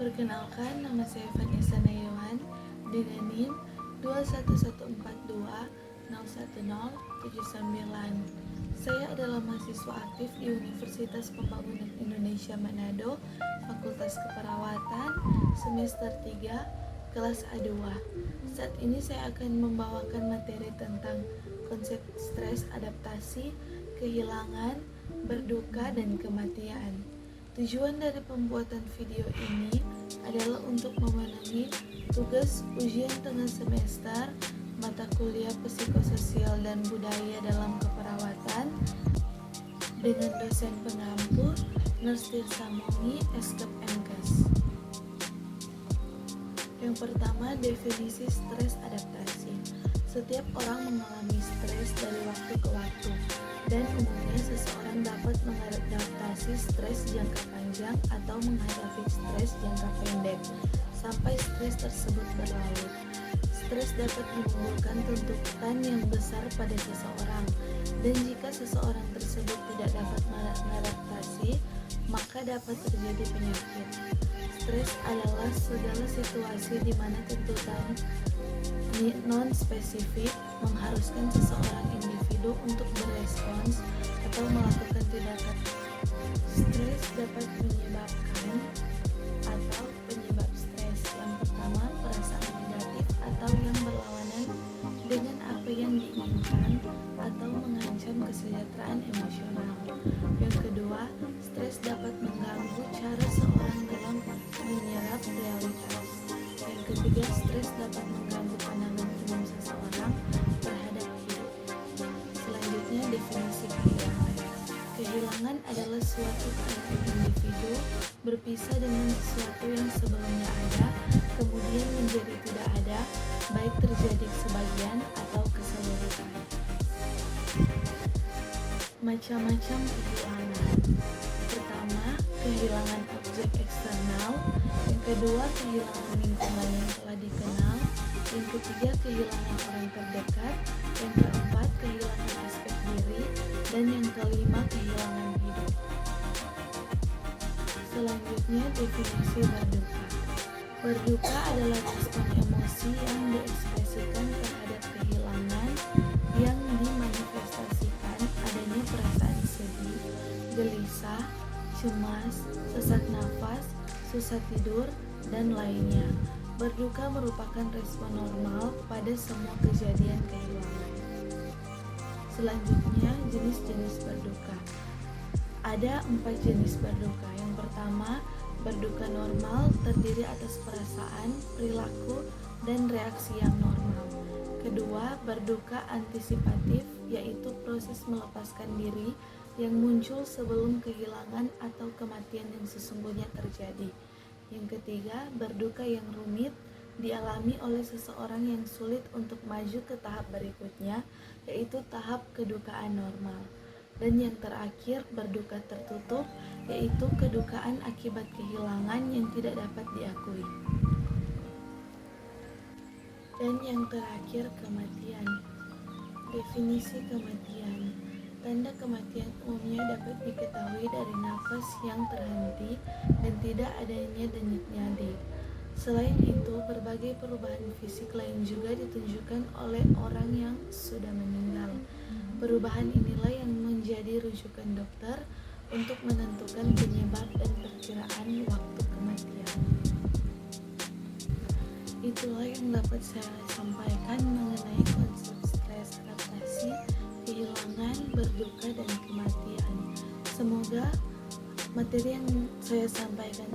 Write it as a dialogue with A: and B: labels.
A: Perkenalkan, nama saya Vanessa Nayawan dengan NIM 21142010799. Saya adalah mahasiswa aktif di Universitas Pembangunan Indonesia Manado, Fakultas Keperawatan, semester 3, kelas A2. Saat ini saya akan membawakan materi tentang konsep stres adaptasi, kehilangan, berduka, dan kematian. Tujuan dari pembuatan video ini adalah untuk memenuhi tugas ujian tengah semester mata kuliah psikososial dan budaya dalam keperawatan dengan dosen pengampu Nurse Tirsa Mongi, Eskep MKes. Yang pertama, definisi stres adaptasi. Setiap orang mengalami stres dari waktu ke waktu, dan umumnya seseorang dapat mengadaptasi stres jangka panjang atau menghadapi stres jangka pendek sampai stres tersebut berlalu. Stres dapat menimbulkan tuntutan yang besar pada seseorang, dan jika seseorang tersebut tidak dapat mengadaptasi, maka dapat terjadi penyakit. Stres adalah segala situasi di mana tuntutan non-spesifik mengharuskan seseorang individu untuk berespons atau melakukan tindakan. Stres dapat menyebabkan atau penyebab stres. Yang pertama, perasaan negatif atau yang berlawanan dengan apa yang diinginkan atau mengancam kesejahteraan emosional. Yang kedua, stres dapat mengganggu cara seorang dalam menyerap realitas. Yang ketiga, stres dapat mengganggu pandangan umum seseorang terhadap hidup. Selanjutnya, definisi kehilangan. Kehilangan adalah suatu keadaan individu berpisah dengan sesuatu yang sebelumnya ada, kemudian menjadi tidak ada, baik terjadi sebagian atau keseluruhan. Macam-macam kehilangan. Pertama, kehilangan objek eksternal. Yang kedua, kehilangan lingkungan yang telah dikenal. Yang ketiga, kehilangan orang terdekat. Yang keempat, kehilangan aspek diri. Dan yang kelima, kehilangan hidup. Selanjutnya, definisi berduka. Berduka adalah respon emosi yang diekspresikan terhadap kehilangan yang dimanifestasikan adanya perasaan sedih, gelisah, cemas, sesak nafas, susah tidur, dan lainnya. Berduka merupakan respon normal pada semua kejadian kehilangan. Selanjutnya, jenis-jenis berduka. Ada 4 jenis berduka. Yang pertama, berduka normal terdiri atas perasaan, perilaku, dan reaksi yang normal. Kedua, berduka antisipatif, yaitu proses melepaskan diri yang muncul sebelum kehilangan atau kematian yang sesungguhnya terjadi. Yang ketiga, berduka yang rumit dialami oleh seseorang yang sulit untuk maju ke tahap berikutnya, yaitu tahap kedukaan normal. Dan yang terakhir, berduka tertutup, yaitu kedukaan akibat kehilangan yang tidak dapat diakui. Dan yang terakhir, kematian. Definisi kematian. Tanda kematian umumnya dapat diketahui dari nafas yang terhenti dan tidak adanya denyut nadi. Selain itu, berbagai perubahan fisik lain juga ditunjukkan oleh orang yang sudah meninggal. Perubahan inilah yang menjadi rujukan dokter untuk menentukan penyebab dan perkiraan waktu kematian. Itulah yang dapat saya sampaikan mengenai konsep stres adaptasi, kehilangan, berduka, dan kematian. Semoga materi yang saya sampaikan